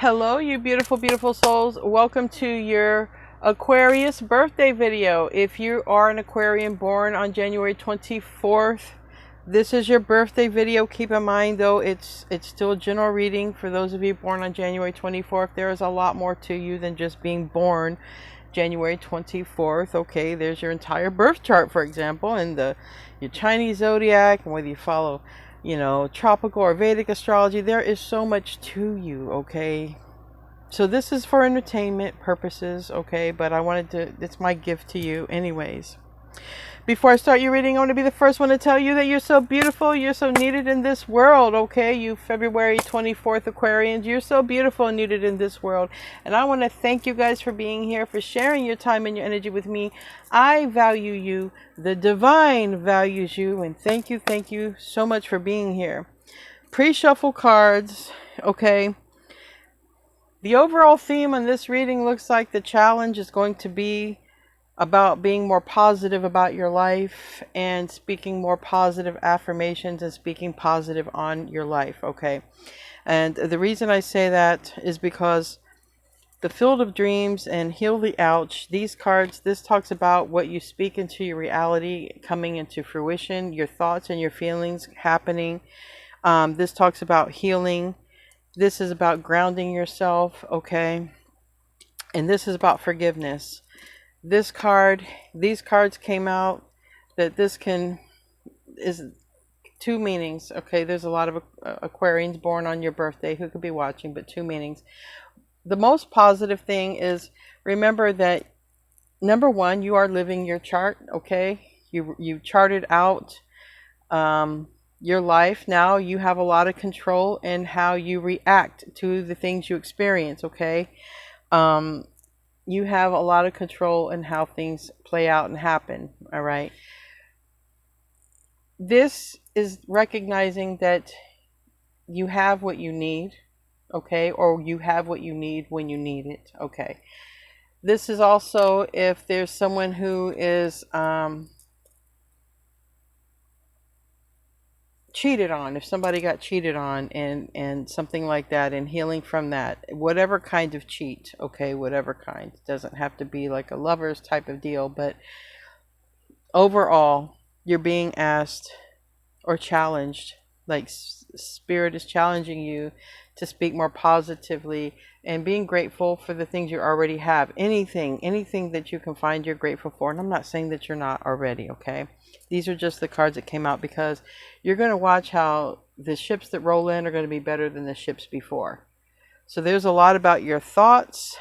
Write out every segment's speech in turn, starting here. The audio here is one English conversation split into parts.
Hello, you beautiful, beautiful souls. Welcome to your Aquarius birthday video. If you are an Aquarian born on January 24th, this is your birthday video. Keep in mind, though, it's still a general reading for those of you born on January 24th. There is a lot more to you than just being born January 24th. Okay, there's your entire birth chart, for example, and your Chinese zodiac, and whether you follow tropical or Vedic astrology. There is so much to you, okay? So this is for entertainment purposes, okay? But it's my gift to you anyways. Before I start your reading, I want to be the first one to tell you that you're so beautiful, you're so needed in this world, okay? You February 24th Aquarians, you're so beautiful and needed in this world. And I want to thank you guys for being here, for sharing your time and your energy with me. I value you. The divine values you. And thank you so much for being here. Pre-shuffle cards, okay? The overall theme on this reading looks like the challenge is going to be about being more positive about your life and speaking more positive affirmations and speaking positive on your life, okay? And the reason I say that is because the Field of Dreams and Heal the Ouch, these cards, this talks about what you speak into your reality coming into fruition, your thoughts and your feelings happening. This talks about healing. This is about grounding yourself, okay? And this is about forgiveness. These cards came out that is two meanings, okay? There's a lot of Aquarians born on your birthday who could be watching, but two meanings. The most positive thing is, remember that, number one, you are living your chart, okay? You charted out your life. Now you have a lot of control in how you react to the things you experience, okay? You have a lot of control in how things play out and happen, all right? This is recognizing that you have what you need, okay? Or you have what you need when you need it, okay? This is also if there's someone who is cheated on, if somebody got cheated on and something like that, and healing from that, whatever kind of cheat, okay, whatever kind. It doesn't have to be like a lover's type of deal, but overall you're being asked or challenged, like spirit is challenging you to speak more positively and being grateful for the things you already have. Anything that you can find you're grateful for. And I'm not saying that you're not already, okay? These are just the cards that came out because you're going to watch how the ships that roll in are going to be better than the ships before. So there's a lot about your thoughts.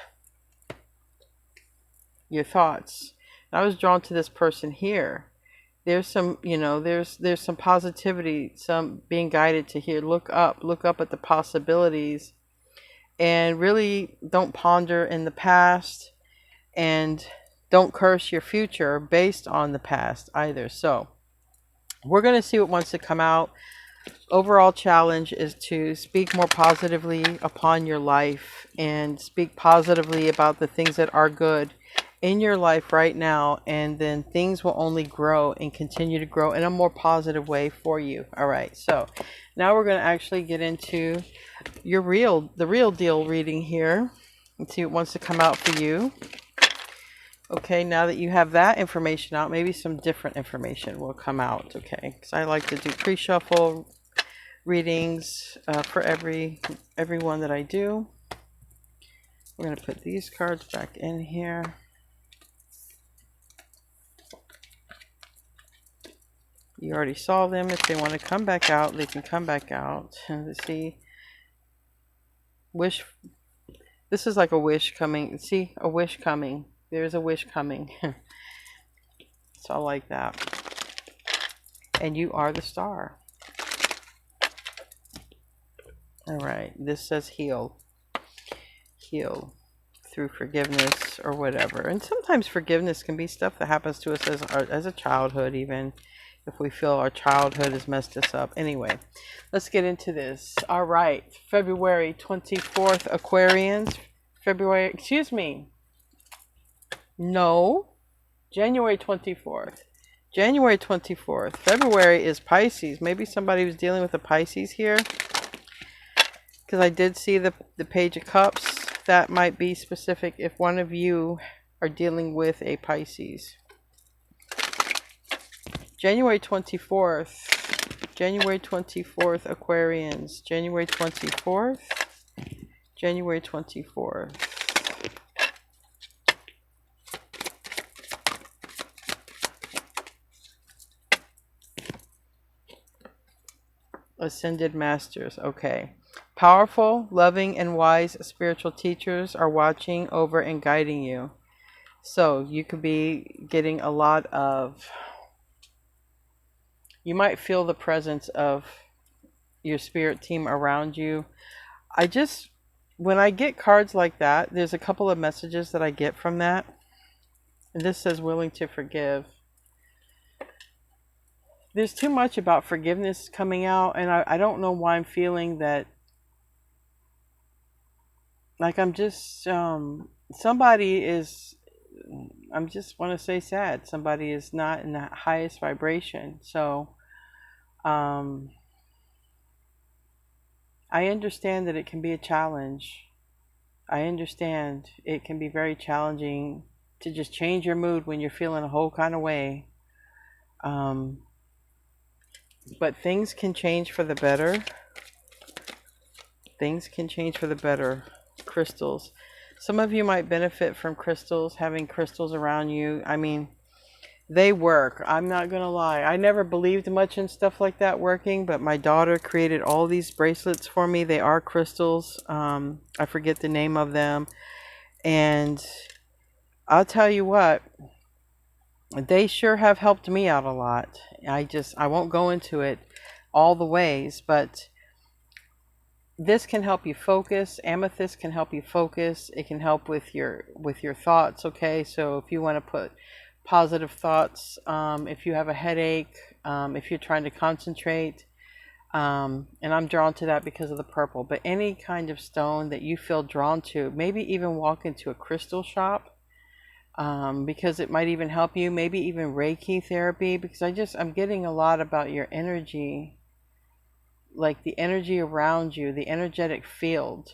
Your thoughts. I was drawn to this person here. There's some, there's some positivity, some being guided to here. Look up at the possibilities, and really don't ponder in the past, and don't curse your future based on the past either. So we're going to see what wants to come out. Overall challenge is to speak more positively upon your life and speak positively about the things that are good in your life right now, and then things will only grow and continue to grow in a more positive way for you. All right, so now we're going to actually get into the real deal reading here and see what wants to come out for you. Okay, now that you have that information out, maybe some different information will come out, okay? Because I like to do pre-shuffle readings for everyone that I do. We're going to put these cards back in here. You already saw them. If they want to come back out, they can come back out. Let's see. Wish. This is like a wish coming. See, a wish coming. There's a wish coming. So I like that. And you are the star. All right. This says heal. Heal through forgiveness or whatever. And sometimes forgiveness can be stuff that happens to us as a childhood, even if we feel our childhood has messed us up. Anyway, let's get into this. All right. February 24th, Aquarians. January 24th. January 24th. February is Pisces. Maybe somebody was dealing with a Pisces here. because I did see the Page of Cups. That might be specific if one of you are dealing with a Pisces. January 24th. January 24th, Aquarians. January 24th. January 24th. Ascended Masters. Okay. Powerful, loving, and wise spiritual teachers are watching over and guiding you. So you could be getting a lot of... You might feel the presence of your spirit team around you. When I get cards like that, there's a couple of messages that I get from that. And this says willing to forgive. There's too much about forgiveness coming out, and I don't know why I'm feeling that, like I'm just, somebody is, I just want to say sad. Somebody is not in the highest vibration. So, I understand that it can be a challenge. I understand it can be very challenging to just change your mood when you're feeling a whole kind of way. But things can change for the better. Things can change for the better. Crystals. Some of you might benefit from crystals, having crystals around you. I mean, they work. I'm not going to lie. I never believed much in stuff like that working, but my daughter created all these bracelets for me. They are crystals. I forget the name of them. And I'll tell you what, they sure have helped me out a lot. I won't go into it all the ways, but this can help you focus. Amethyst can help you focus. It can help with your thoughts. Okay, so if you want to put positive thoughts, if you have a headache, if you're trying to concentrate, and I'm drawn to that because of the purple. But any kind of stone that you feel drawn to, maybe even walk into a crystal shop. Because it might even help you, maybe even Reiki therapy, because I'm getting a lot about your energy, like the energy around you, the energetic field.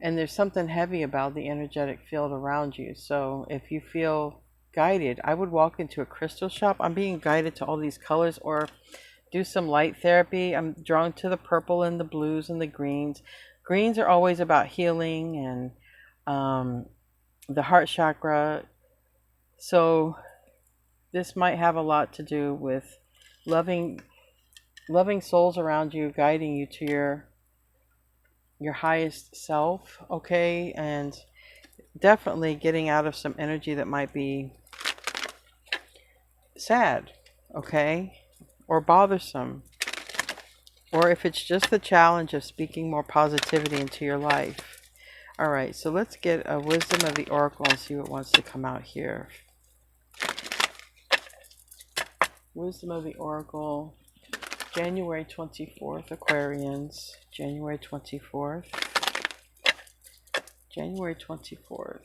And there's something heavy about the energetic field around you. So if you feel guided, I would walk into a crystal shop. I'm being guided to all these colors, or do some light therapy. I'm drawn to the purple and the blues and the greens. Greens are always about healing and the heart chakra. So this might have a lot to do with loving souls around you, guiding you to your highest self, okay? And definitely getting out of some energy that might be sad, okay? Or bothersome. Or if it's just the challenge of speaking more positivity into your life. All right, so let's get a wisdom of the oracle and see what wants to come out here. Wisdom of the oracle, January 24th, Aquarians. January 24th. January 24th.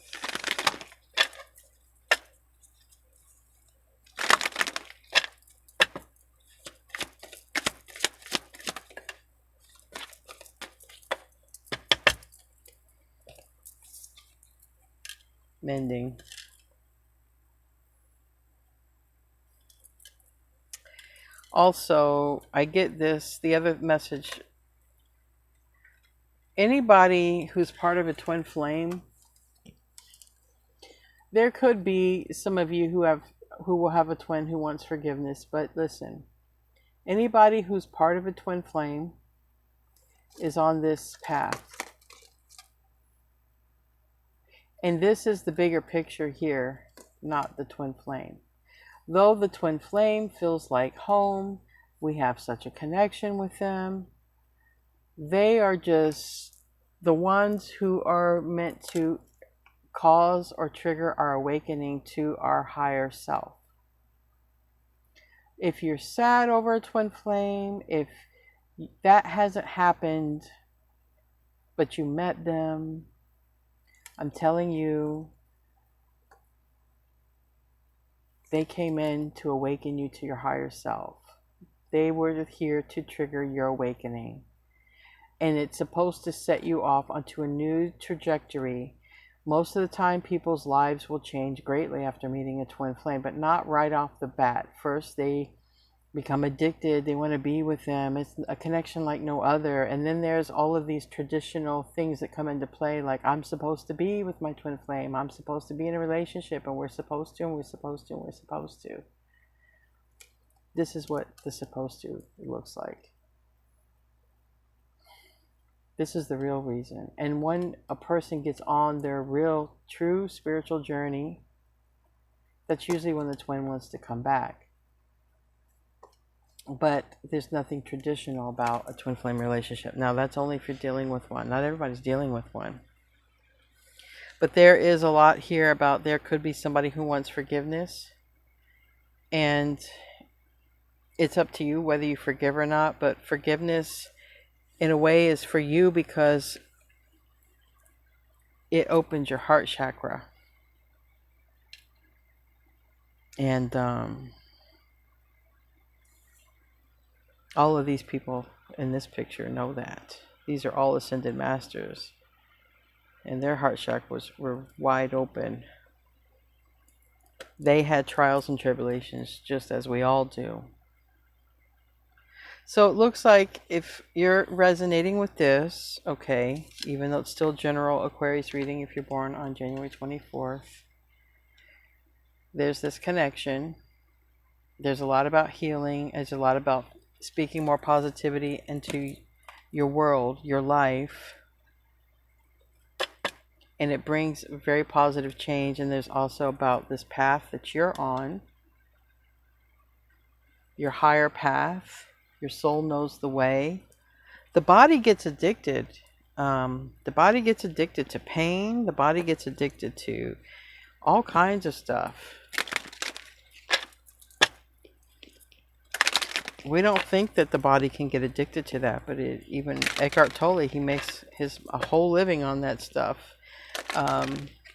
Mending. Also, I get the other message. Anybody who's part of a twin flame, there could be some of you who will have a twin who wants forgiveness, but listen, anybody who's part of a twin flame is on this path. And this is the bigger picture here, not the twin flame. Though the twin flame feels like home, we have such a connection with them, they are just the ones who are meant to cause or trigger our awakening to our higher self. If you're sad over a twin flame, if that hasn't happened, but you met them, I'm telling you, they came in to awaken you to your higher self. They were here to trigger your awakening. and it's supposed to set you off onto a new trajectory. Most of the time, people's lives will change greatly after meeting a twin flame, but not right off the bat. First, they become addicted. They want to be with them. It's a connection like no other. And then there's all of these traditional things that come into play, like I'm supposed to be with my twin flame. I'm supposed to be in a relationship, and we're supposed to, and we're supposed to, and we're supposed to. This is what the supposed to looks like. This is the real reason. And when a person gets on their real, true spiritual journey, that's usually when the twin wants to come back. But there's nothing traditional about a twin flame relationship. Now, that's only if you're dealing with one. Not everybody's dealing with one. But there is a lot here about there could be somebody who wants forgiveness. And it's up to you whether you forgive or not. But forgiveness, in a way, is for you because it opens your heart chakra. And all of these people in this picture know that. These are all ascended masters. And their heart chakras were wide open. They had trials and tribulations just as we all do. So it looks like if you're resonating with this, okay, even though it's still general Aquarius reading if you're born on January 24th, there's this connection. There's a lot about healing. There's a lot about speaking more positivity into your world, your life. And it brings very positive change. And there's also about this path that you're on, your higher path. Your soul knows the way. The body gets addicted. The body gets addicted to pain. The body gets addicted to all kinds of stuff. We don't think that the body can get addicted to that, but even Eckhart Tolle, he makes a whole living on that stuff.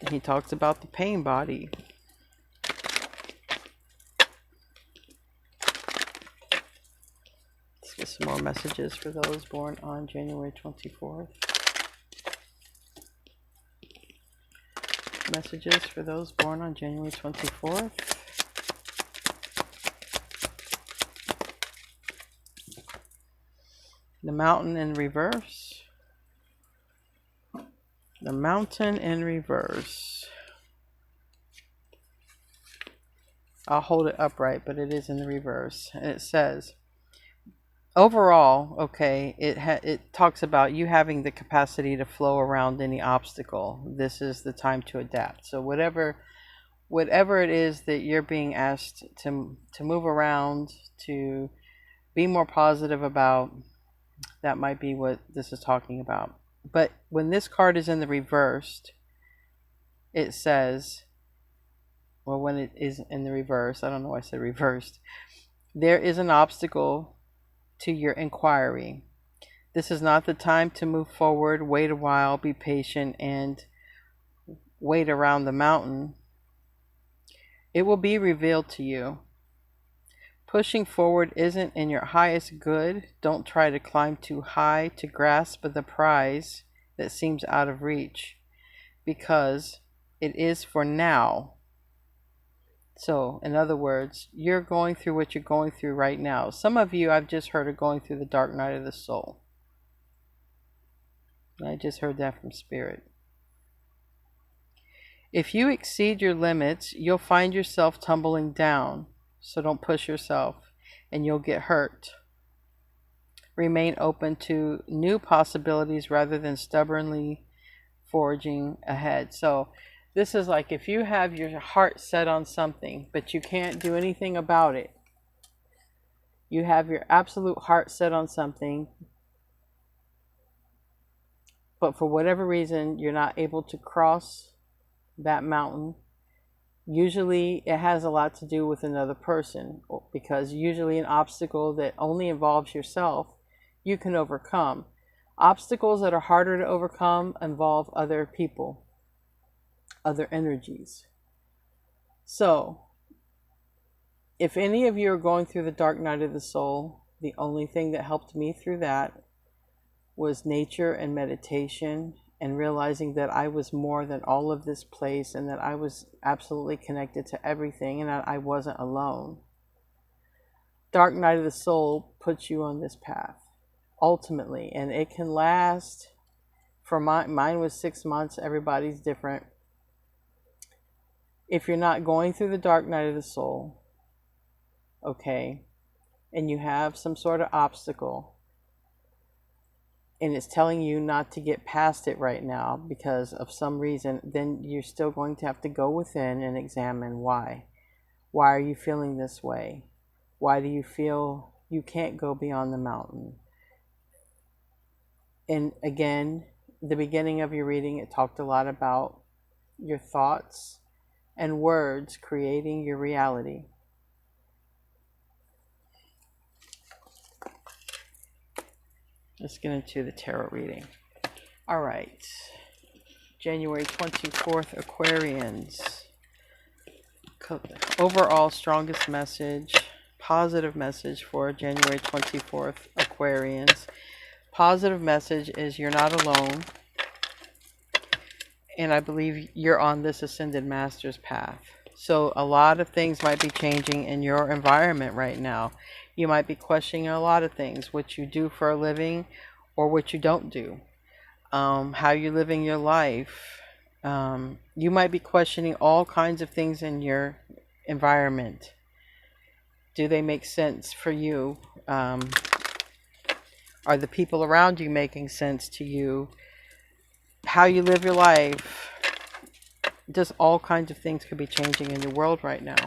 He talks about the pain body. Let's get some more messages for those born on January 24th. Messages for those born on January 24th. The mountain in reverse. The mountain in reverse. I'll hold it upright, but it is in the reverse. And it says, overall, okay, it talks about you having the capacity to flow around any obstacle. This is the time to adapt. So whatever it is that you're being asked to move around, to be more positive about, that might be what this is talking about. But when this card is in the reversed, it says, well, when it is in the reverse, I don't know why I said reversed, there is an obstacle to your inquiry. This is not the time to move forward. Wait a while, be patient, and wait around the mountain. It will be revealed to you. Pushing forward isn't in your highest good. Don't try to climb too high to grasp the prize that seems out of reach, because it is for now. So, in other words, you're going through what you're going through right now. Some of you, I've just heard, are going through the dark night of the soul. I just heard that from Spirit. If you exceed your limits, you'll find yourself tumbling down. So don't push yourself and you'll get hurt. Remain open to new possibilities rather than stubbornly forging ahead. So this is like if you have your heart set on something, but you can't do anything about it. You have your absolute heart set on something, but for whatever reason, you're not able to cross that mountain. Usually it has a lot to do with another person, because usually an obstacle that only involves yourself, you can overcome. Obstacles that are harder to overcome involve other people, other energies. So, if any of you are going through the dark night of the soul, the only thing that helped me through that was nature and meditation, and realizing that I was more than all of this place, and that I was absolutely connected to everything, and that I wasn't alone. Dark night of the soul puts you on this path, ultimately, and it can last. For mine was 6 months. Everybody's different. If you're not going through the dark night of the soul, okay, and you have some sort of obstacle, and it's telling you not to get past it right now because of some reason, then you're still going to have to go within and examine why. Why are you feeling this way? Why do you feel you can't go beyond the mountain? And again, the beginning of your reading, it talked a lot about your thoughts and words creating your reality. Let's get into the tarot reading. All right. January 24th, Aquarians. Overall strongest message, positive message for January 24th, Aquarians. Positive message is you're not alone. And I believe you're on this ascended master's path. So a lot of things might be changing in your environment right now. You might be questioning a lot of things, what you do for a living or what you don't do, how you're living your life. You might be questioning all kinds of things in your environment. Do they make sense for you? Are the people around you making sense to you? How you live your life? Just all kinds of things could be changing in your world right now.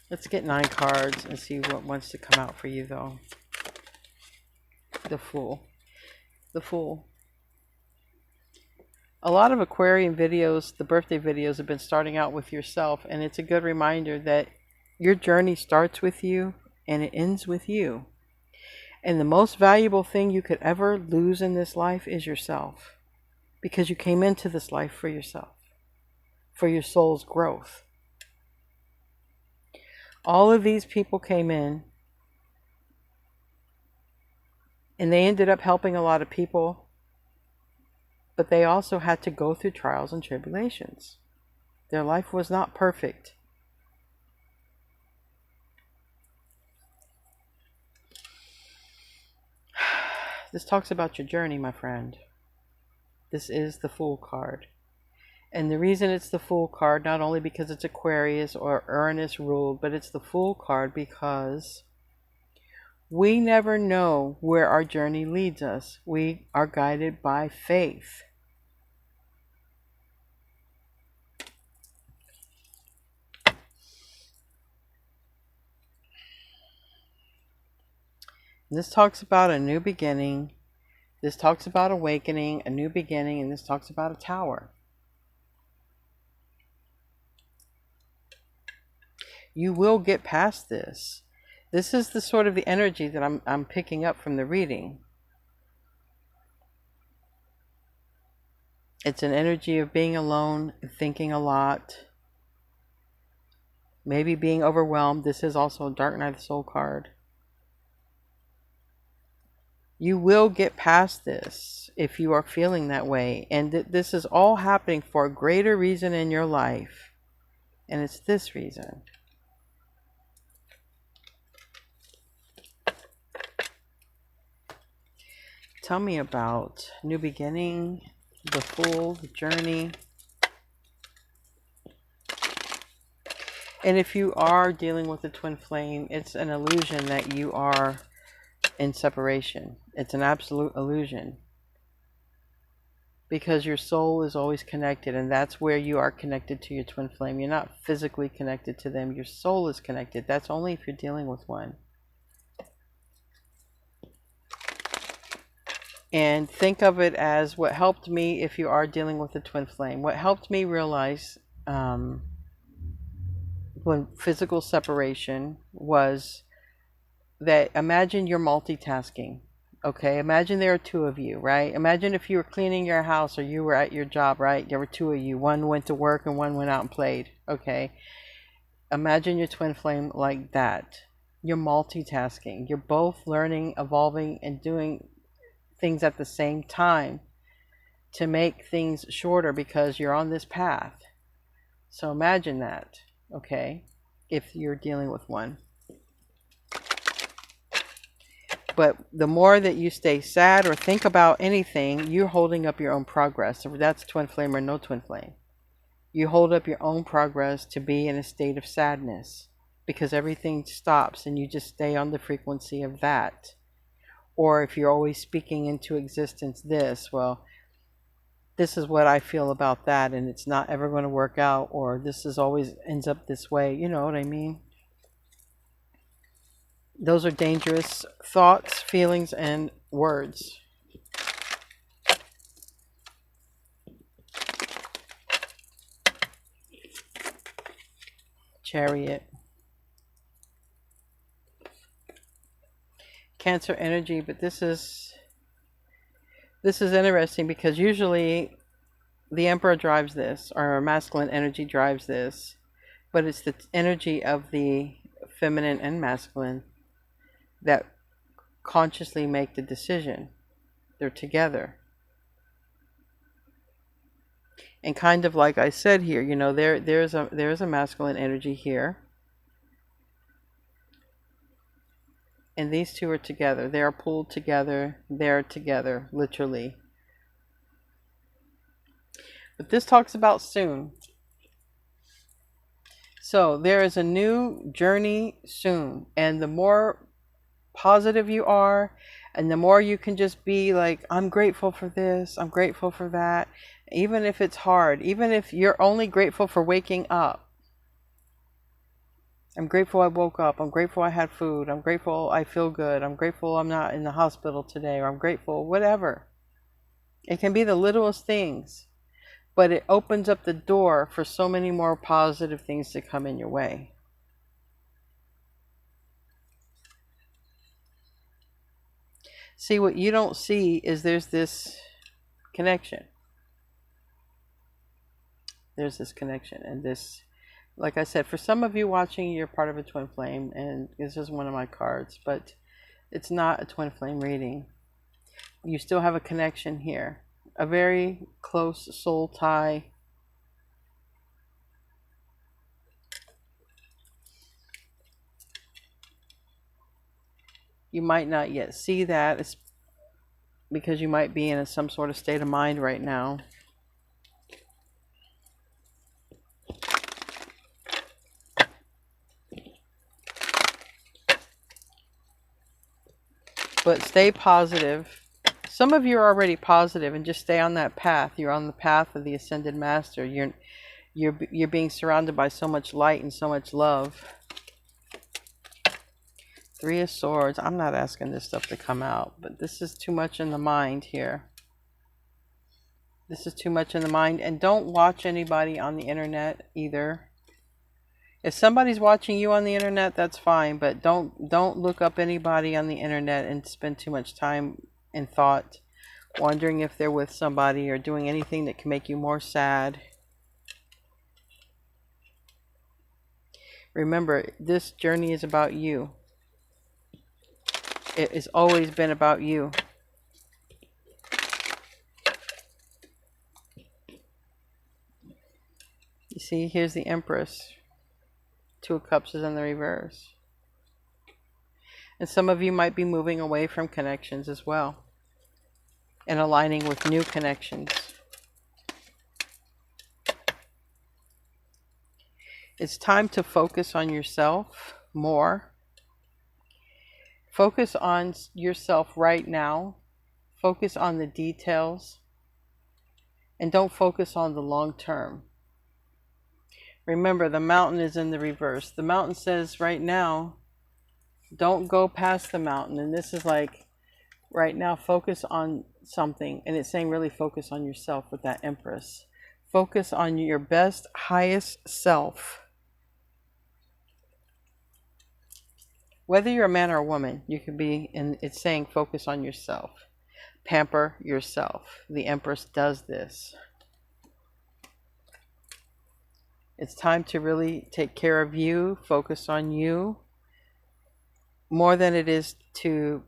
Let's get 9 cards and see what wants to come out for you, though. The Fool. The Fool. A lot of Aquarian videos, the birthday videos, have been starting out with yourself, and it's a good reminder that your journey starts with you and it ends with you. And the most valuable thing you could ever lose in this life is yourself, because you came into this life for yourself, for your soul's growth. All of these people came in and they ended up helping a lot of people, but they also had to go through trials and tribulations. Their life was not perfect. This talks about your journey, my friend. This is the Fool card. And the reason it's the Fool card, not only because it's Aquarius or Uranus ruled, but it's the Fool card because we never know where our journey leads us. We are guided by faith. This talks about a new beginning. This talks about awakening, a new beginning, and this talks about a tower. You will get past this. This is the sort of the energy that I'm picking up from the reading. It's an energy of being alone, thinking a lot, maybe being overwhelmed. This is also a Dark Night of the Soul card. You will get past this if you are feeling that way. And this is all happening for a greater reason in your life. And it's this reason. Tell me about new beginning, the Fool, the journey. And if you are dealing with a twin flame, it's an illusion that you are in separation. It's an absolute illusion. Because your soul is always connected, and that's where you are connected to your twin flame. You're not physically connected to them. Your soul is connected. That's only if you're dealing with one. And think of it as what helped me if you are dealing with a twin flame. What helped me realize when physical separation was that imagine you're multitasking. Okay, imagine there are 2 of you, right? Imagine if you were cleaning your house or you were at your job, right? There were 2 of you. One went to work and one went out and played. Okay, imagine your twin flame like that. You're multitasking. You're both learning, evolving, and doing things at the same time to make things shorter because you're on this path. So imagine that, okay, if you're dealing with one. But the more that you stay sad or think about anything, you're holding up your own progress. So that's twin flame or no twin flame. You hold up your own progress to be in a state of sadness because everything stops and you just stay on the frequency of that. Or if you're always speaking into existence this, well, this is what I feel about that and it's not ever going to work out, or this is always ends up this way. You know what I mean? Those are dangerous thoughts, feelings, and words. Chariot. Cancer energy, but this is interesting because usually the Emperor drives this, or masculine energy drives this, but it's the energy of the feminine and masculine that consciously make the decision. They're together. And kind of like I said here, you know, there's a masculine energy here. And these two are together. They are pulled together. They're together, literally. But this talks about soon. So there is a new journey soon. And the more positive you are, and the more you can just be like, I'm grateful for this, I'm grateful for that, even if it's hard, even if you're only grateful for waking up. I'm grateful I woke up, I'm grateful I had food, I'm grateful I feel good, I'm grateful I'm not in the hospital today, or I'm grateful whatever. It can be the littlest things, but it opens up the door for so many more positive things to come in your way. See, what you don't see is there's this connection. There's this connection, and this, like I said, for some of you watching, you're part of a twin flame, and this is one of my cards, but it's not a twin flame reading. You still have a connection here, a very close soul tie. You might not yet see that. It's because you might be in some sort of state of mind right now. But stay positive. Some of you are already positive, and just stay on that path. You're on the path of the Ascended Master. You're being surrounded by so much light and so much love. Three of Swords. I'm not asking this stuff to come out, but this is too much in the mind here. This is too much in the mind. And don't watch anybody on the internet either. If somebody's watching you on the internet, that's fine, but don't look up anybody on the internet and spend too much time in thought, wondering if they're with somebody or doing anything that can make you more sad. Remember, this journey is about you. It has always been about you. You see, here's the Empress. Two of Cups is in the reverse. And some of you might be moving away from connections as well, and aligning with new connections. It's time to focus on yourself more. Focus on yourself right now. Focus on the details. And don't focus on the long term. Remember, the mountain is in the reverse. The mountain says right now, don't go past the mountain. And this is like, right now, focus on something. And it's saying really focus on yourself with that Empress. Focus on your best, highest self. Whether you're a man or a woman, you could be, and it's saying focus on yourself. Pamper yourself. The Empress does this. It's time to really take care of you, focus on you, more than it is to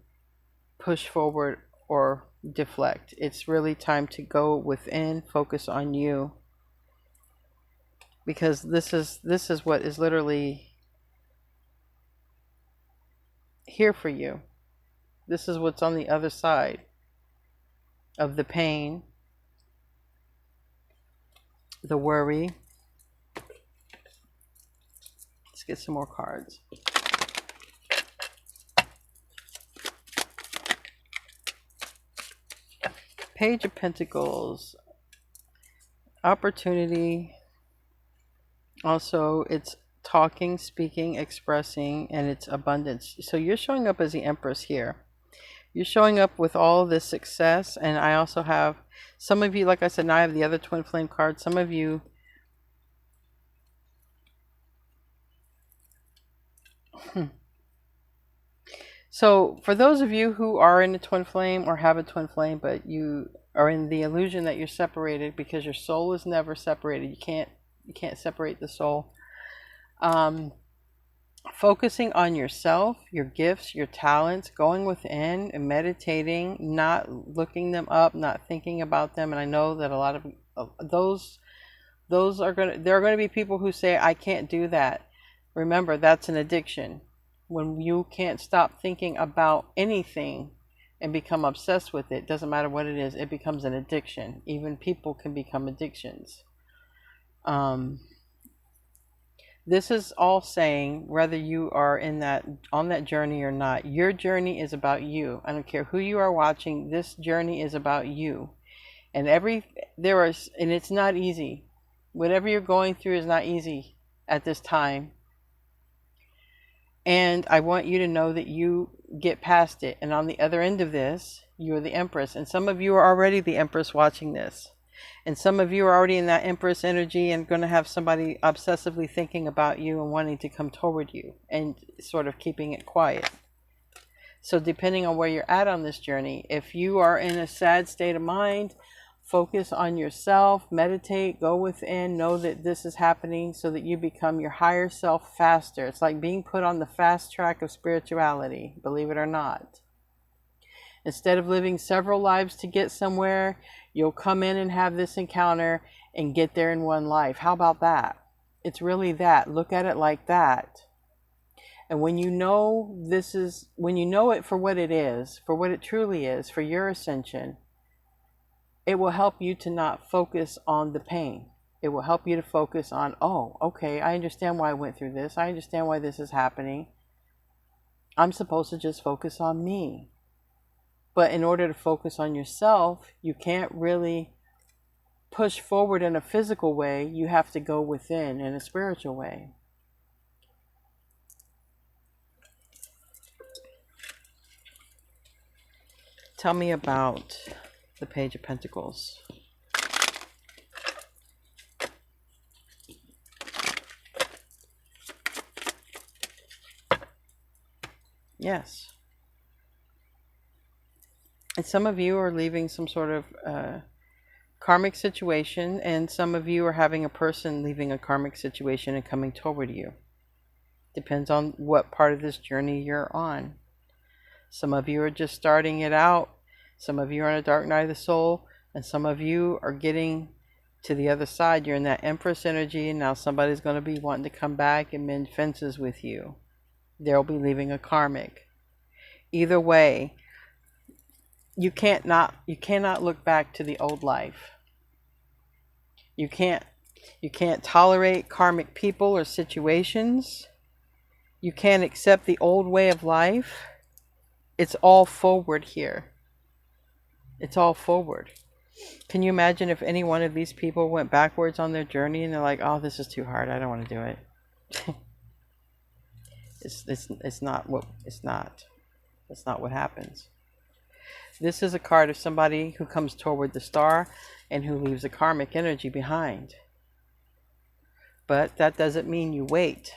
push forward or deflect. It's really time to go within, focus on you, because this is what is literally here for you. This is what's on the other side of the pain, the worry. Let's get some more cards. Page of Pentacles, opportunity. Also, it's talking, speaking, expressing, and it's abundance. So you're showing up as the Empress here. You're showing up with all this success. And I also have some of you, like I said, now I have the other twin flame card. Some of you So for those of you who are in a twin flame or have a twin flame, but you are in the illusion that you're separated, because your soul is never separated. You can't separate the soul. Focusing on yourself, your gifts, your talents, going within and meditating, not looking them up, not thinking about them. And I know that a lot of those are there are going to be people who say, I can't do that. Remember, that's an addiction. When you can't stop thinking about anything and become obsessed with it, doesn't matter what it is, it becomes an addiction. Even people can become addictions. This is all saying, whether you are on that journey or not, your journey is about you. I don't care who you are watching, this journey is about you. And it's not easy. Whatever you're going through is not easy at this time. And I want you to know that you get past it. And on the other end of this, you're the Empress. And some of you are already the Empress watching this. And some of you are already in that Empress energy and going to have somebody obsessively thinking about you and wanting to come toward you and sort of keeping it quiet. So depending on where you're at on this journey, if you are in a sad state of mind, focus on yourself, meditate, go within, know that this is happening so that you become your higher self faster. It's like being put on the fast track of spirituality, believe it or not. Instead of living several lives to get somewhere, you'll come in and have this encounter and get there in one life. How about that? It's really that. Look at it like that. And when you know it for what it is, for what it truly is, for your ascension, it will help you to not focus on the pain. It will help you to focus on, oh, okay, I understand why I went through this. I understand why this is happening. I'm supposed to just focus on me. But in order to focus on yourself, you can't really push forward in a physical way. You have to go within in a spiritual way. Tell me about the Page of Pentacles. Yes. And some of you are leaving some sort of karmic situation, and some of you are having a person leaving a karmic situation and coming toward you. Depends on what part of this journey you're on. Some of you are just starting it out. Some of you are on a dark night of the soul, and some of you are getting to the other side. You're in that Empress energy, and now somebody's going to be wanting to come back and mend fences with you. They'll be leaving a karmic. Either way, you cannot look back to the old life. You can't tolerate karmic people or situations. You can't accept the old way of life. It's all forward here. It's all forward. Can you imagine if any one of these people went backwards on their journey and they're like, oh, this is too hard, I don't want to do it. It's not what happens. This is a card of somebody who comes toward the star and who leaves a karmic energy behind. But that doesn't mean you wait.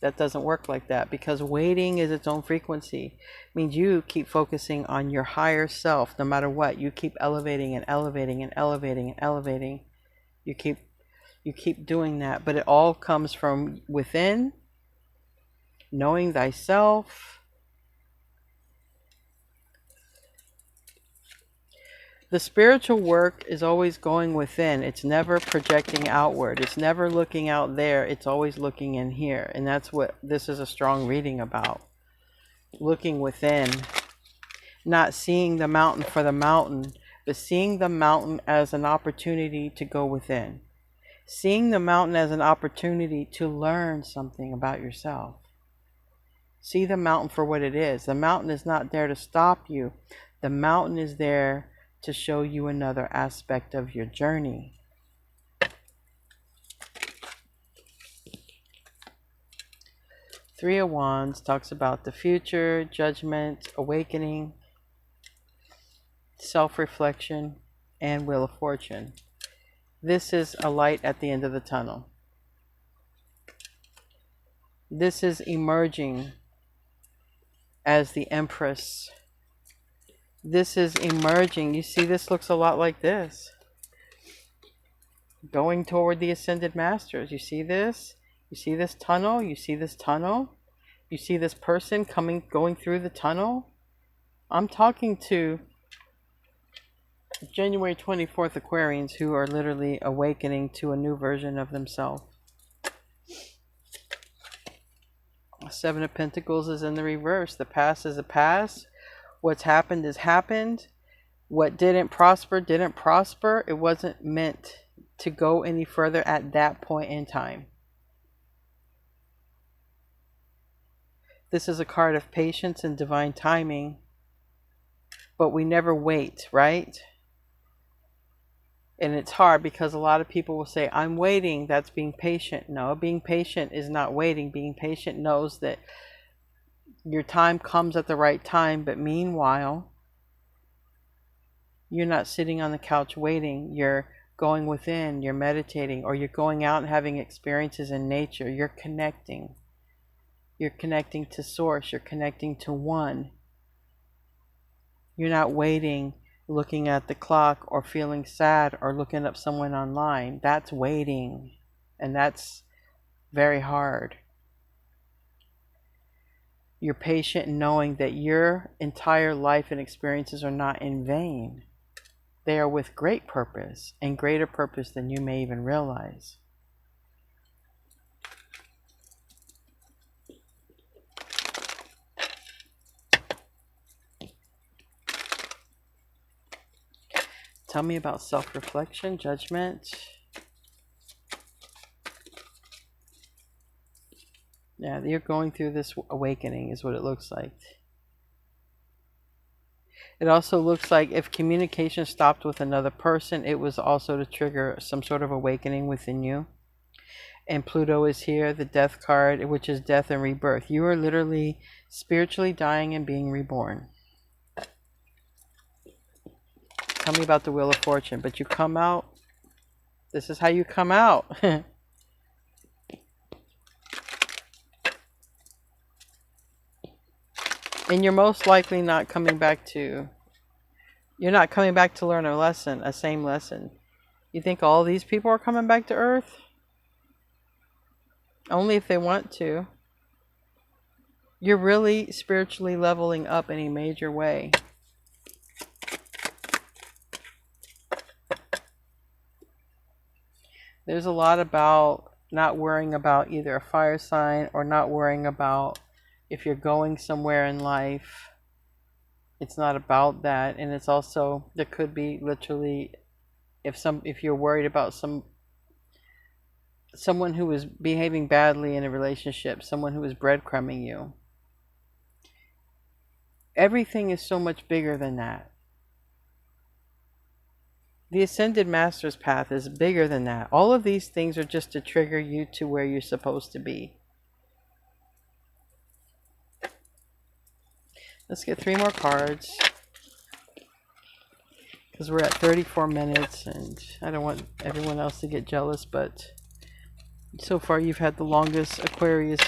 That doesn't work like that, because waiting is its own frequency. It means you keep focusing on your higher self no matter what. You keep elevating and elevating and elevating and elevating. You keep doing that, but it all comes from within, knowing thyself. The spiritual work is always going within. It's never projecting outward. It's never looking out there. It's always looking in here. And that's what this is a strong reading about. Looking within. Not seeing the mountain for the mountain, but seeing the mountain as an opportunity to go within. Seeing the mountain as an opportunity to learn something about yourself. See the mountain for what it is. The mountain is not there to stop you. The mountain is there to show you another aspect of your journey. Three of Wands talks about the future, judgment, awakening, self-reflection, and Wheel of Fortune. This is a light at the end of the tunnel. This is emerging as the Empress. This is emerging. You see, this looks a lot like this. Going toward the Ascended Masters. You see this? You see this tunnel? You see this tunnel? You see this person going through the tunnel? I'm talking to January 24th Aquarians who are literally awakening to a new version of themselves. Seven of Pentacles is in the reverse. The past is the past. What's happened is happened. What didn't prosper, didn't prosper. It wasn't meant to go any further at that point in time. This is a card of patience and divine timing. But we never wait, right? And it's hard because a lot of people will say, I'm waiting. That's being patient. No, being patient is not waiting. Being patient knows that your time comes at the right time. But meanwhile, you're not sitting on the couch waiting. You're going within. You're meditating. Or you're going out and having experiences in nature. You're connecting. You're connecting to Source. You're connecting to One. You're not waiting, looking at the clock or feeling sad or looking up someone online. That's waiting. And that's very hard. You're patient in knowing that your entire life and experiences are not in vain. They are with great purpose and greater purpose than you may even realize. Tell me about self-reflection, judgment. Yeah, you're going through this awakening is what it looks like. It also looks like if communication stopped with another person, it was also to trigger some sort of awakening within you. And Pluto is here, the death card, which is death and rebirth. You are literally spiritually dying and being reborn. Tell me about the Wheel of Fortune. But you come out. This is how you come out. And you're most likely not coming back to... You're not coming back to learn a lesson, a same lesson. You think all these people are coming back to Earth? Only if they want to. You're really spiritually leveling up in a major way. There's a lot about not worrying about either a fire sign or not worrying about if you're going somewhere in life. It's not about that. And it's also, there could be literally, if you're worried about someone who is behaving badly in a relationship, someone who is breadcrumbing you. Everything is so much bigger than that. The Ascended Master's path is bigger than that. All of these things are just to trigger you to where you're supposed to be. Let's get 3 more cards. Because we're at 34 minutes and I don't want everyone else to get jealous, but so far you've had the longest Aquarius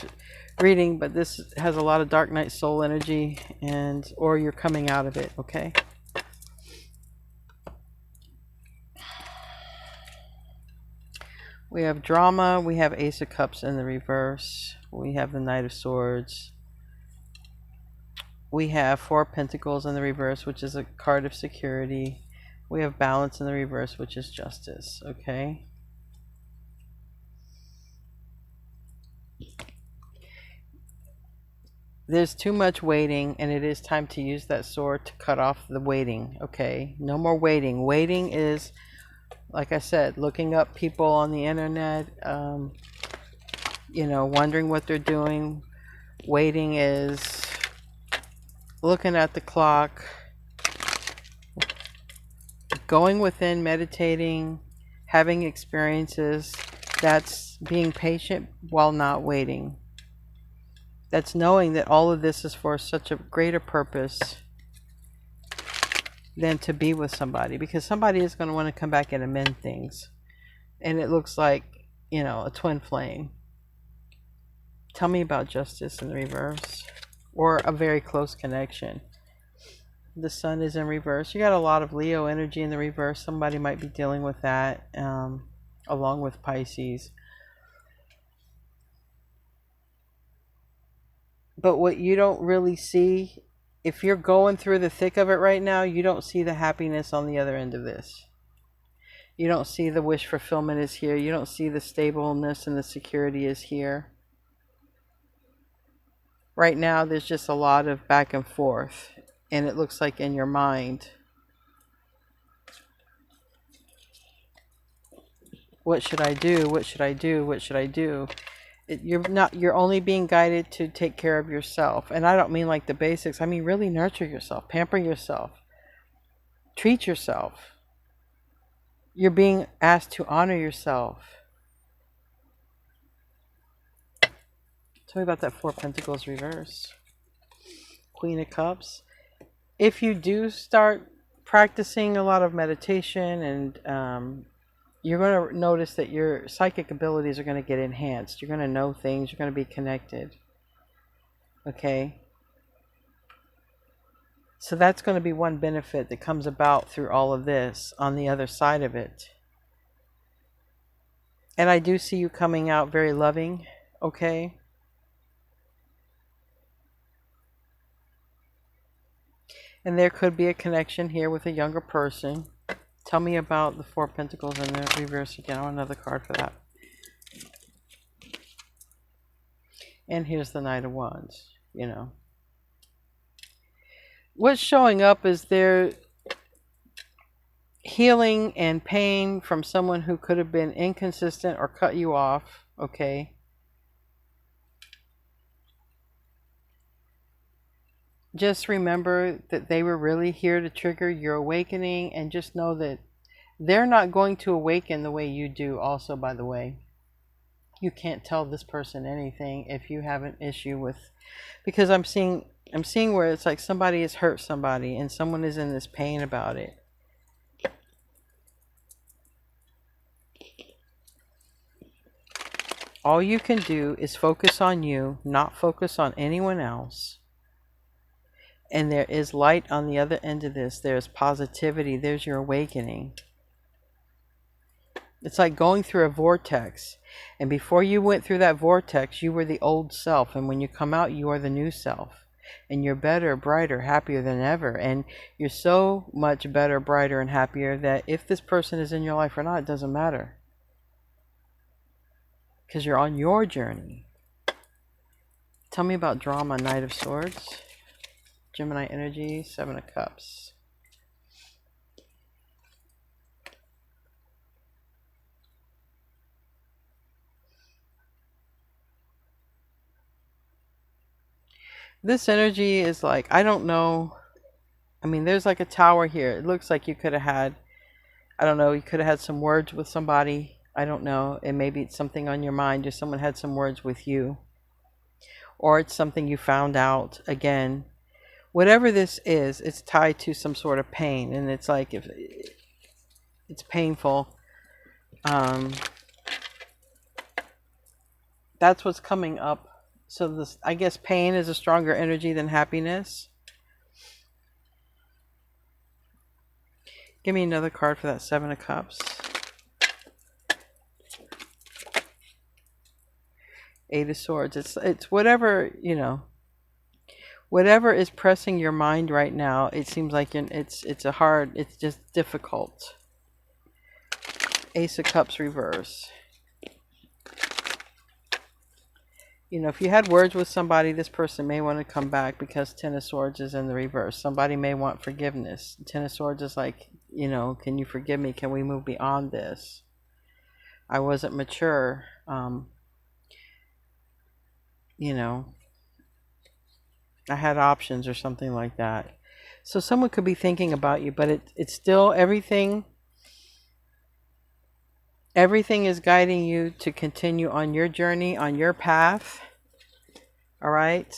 reading, but this has a lot of Dark Night Soul energy, or you're coming out of it, okay? We have drama, we have Ace of Cups in the reverse, we have the Knight of Swords, we have 4 Pentacles in the reverse, which is a card of security, We have balance in the reverse, which is justice. Okay. There's too much waiting, and it is time to use that sword to cut off the waiting. Okay, no more waiting. Waiting is, like I said, looking up people on the internet, you know, wondering what they're doing. Waiting is looking at the clock, going within, meditating, having experiences. That's being patient while not waiting. That's knowing that all of this is for such a greater purpose than to be with somebody, because somebody is going to want to come back and amend things. And it looks like, you know, a twin flame. Tell me about justice in the reverse, or a very close connection. The sun is in reverse. You got a lot of Leo energy in the reverse. Somebody might be dealing with that, along with Pisces. But what you don't really see, if you're going through the thick of it right now, you don't see the happiness on the other end of this. You don't see the wish fulfillment is here. You don't see the stableness and the security is here. Right now, there's just a lot of back and forth. And it looks like in your mind, what should I do? What should I do? What should I do? You're only being guided to take care of yourself. And I don't mean like the basics. I mean really nurture yourself, pamper yourself, treat yourself. You're being asked to honor yourself. Tell me about that Four of Pentacles reverse. Queen of Cups. If you do start practicing a lot of meditation, and you're going to notice that your psychic abilities are going to get enhanced. You're going to know things. You're going to be connected. Okay? So that's going to be one benefit that comes about through all of this on the other side of it. And I do see you coming out very loving. Okay? And there could be a connection here with a younger person. Tell me about the Four of Pentacles in the reverse again. I want another card for that. And here's the Knight of Wands, you know. What's showing up is there healing and pain from someone who could have been inconsistent or cut you off, okay? Just remember that they were really here to trigger your awakening, and just know that they're not going to awaken the way you do also, by the way. You can't tell this person anything if you have an issue with, because I'm seeing where it's like somebody has hurt somebody and someone is in this pain about it. All you can do is focus on you, not focus on anyone else. And there is light on the other end of this. There's positivity. There's your awakening. It's like going through a vortex. And before you went through that vortex, you were the old self. And when you come out, you are the new self. And you're better, brighter, happier than ever. And you're so much better, brighter, and happier that if this person is in your life or not, it doesn't matter. Because you're on your journey. Tell me about drama, Knight of Swords. Gemini energy, Seven of Cups. This energy is like, I don't know. I mean, there's like a tower here. It looks like you could have had, I don't know, you could have had some words with somebody. I don't know. And maybe it's something on your mind, or someone had some words with you. Or it's something you found out. Again, whatever this is, it's tied to some sort of pain. And it's like, if it's painful, that's what's coming up. So this, I guess pain is a stronger energy than happiness. Give me another card for that Seven of Cups. Eight of Swords. It's whatever, you know, Whatever is pressing your mind right now, it seems like it's just difficult. Ace of Cups reverse. You know, if you had words with somebody, this person may want to come back because Ten of Swords is in the reverse. Somebody may want forgiveness. Ten of Swords is like, you know, can you forgive me? Can we move beyond this? I wasn't mature. You know, I had options or something like that. So someone could be thinking about you, but it's still everything is guiding you to continue on your journey, on your path. All right.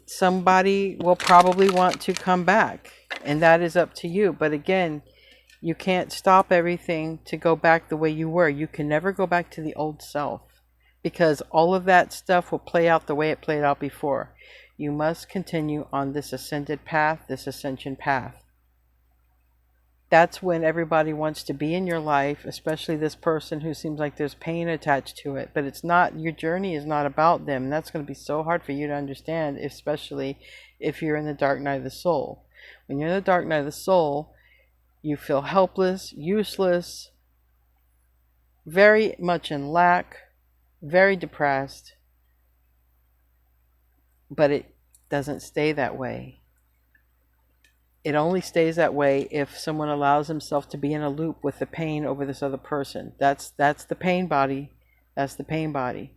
Somebody will probably want to come back, and that is up to you. But again, you can't stop everything to go back the way you were. You can never go back to the old self, because all of that stuff will play out the way it played out before. You must continue on this ascended path, this ascension path. That's when everybody wants to be in your life, especially this person who seems like there's pain attached to it. But it's not, your journey is not about them. And that's going to be so hard for you to understand, especially if you're in the dark night of the soul. When you're in the dark night of the soul, you feel helpless, useless, very much in lack, very depressed. But it doesn't stay that way. It only stays that way if someone allows himself to be in a loop with the pain over this other person. That's the pain body. That's the pain body.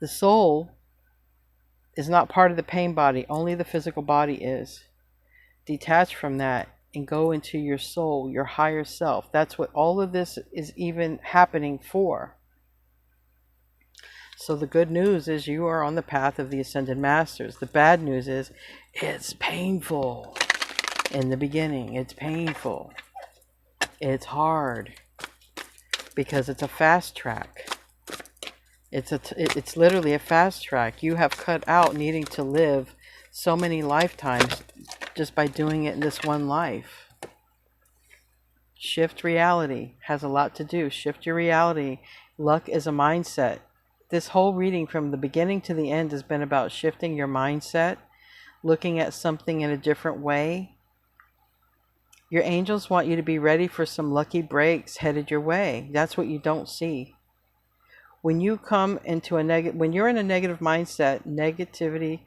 The soul is not part of the pain body. Only the physical body is. Detach from that and go into your soul, your higher self. That's what all of this is even happening for. So the good news is you are on the path of the Ascended Masters. The bad news is it's painful. In the beginning, it's painful. It's hard because it's a fast track. It's literally a fast track. You have cut out needing to live so many lifetimes just by doing it in this one life. Shift reality has a lot to do. Shift your reality. Luck is a mindset. This whole reading from the beginning to the end has been about shifting your mindset, looking at something in a different way. Your angels want you to be ready for some lucky breaks headed your way. That's what you don't see. When you come into when you're in a negative mindset, negativity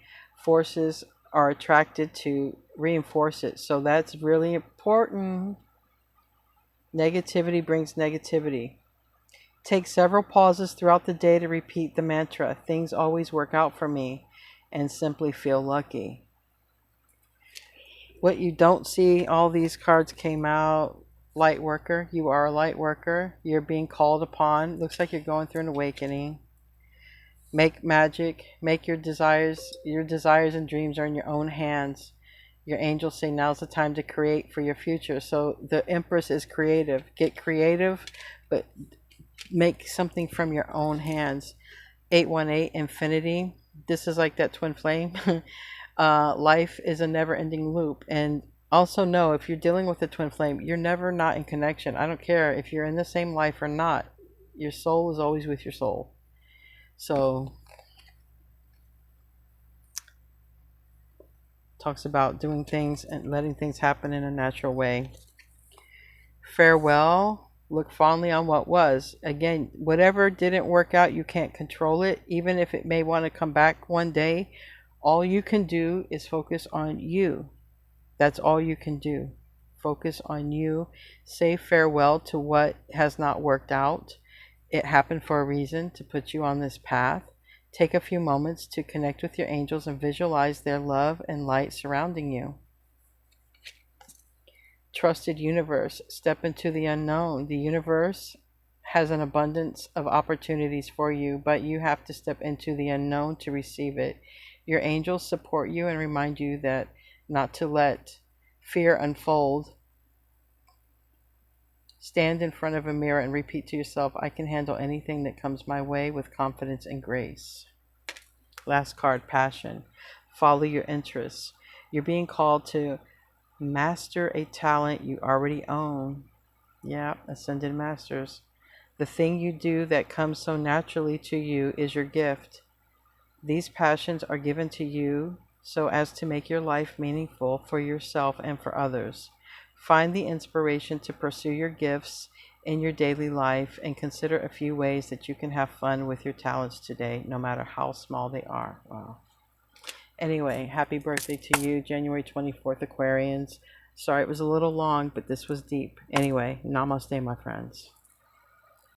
forces are attracted to reinforce it. So that's really important. Negativity brings negativity. Take several pauses throughout the day to repeat the mantra, things always work out for me, and simply feel lucky. What you don't see, all these cards came out. Light worker, you are a light worker. You're being called upon. Looks like you're going through an awakening. Make magic. Make your desires and dreams are in your own hands. Your angels say now's the time to create for your future. So the Empress is creative. Get creative, but make something from your own hands. 818 infinity. This is like that twin flame. Life is a never-ending loop. And also know, if you're dealing with a twin flame, you're never not in connection. I don't care if you're in the same life or not. Your soul is always with your soul. So talks about doing things and letting things happen in a natural way. Farewell. Look fondly on what was. Again, whatever didn't work out, you can't control it. Even if it may want to come back one day, all you can do is focus on you. That's all you can do. Focus on you. Say farewell to what has not worked out. It happened for a reason, to put you on this path. Take a few moments to connect with your angels and visualize their love and light surrounding you. Trusted universe. Step into the unknown. The universe has an abundance of opportunities for you, but you have to step into the unknown to receive it. Your angels support you and remind you that not to let fear unfold. Stand in front of a mirror and repeat to yourself, I can handle anything that comes my way with confidence and grace. Last card, passion. Follow your interests. You're being called to master a talent you already own. Yeah, Ascended Masters. The thing you do that comes so naturally to you is your gift. These passions are given to you so as to make your life meaningful for yourself and for others. Find the inspiration to pursue your gifts in your daily life and consider a few ways that you can have fun with your talents today, no matter how small they are. Wow. Anyway, happy birthday to you, January 24th, Aquarians. Sorry it was a little long, but this was deep. Anyway, namaste, my friends.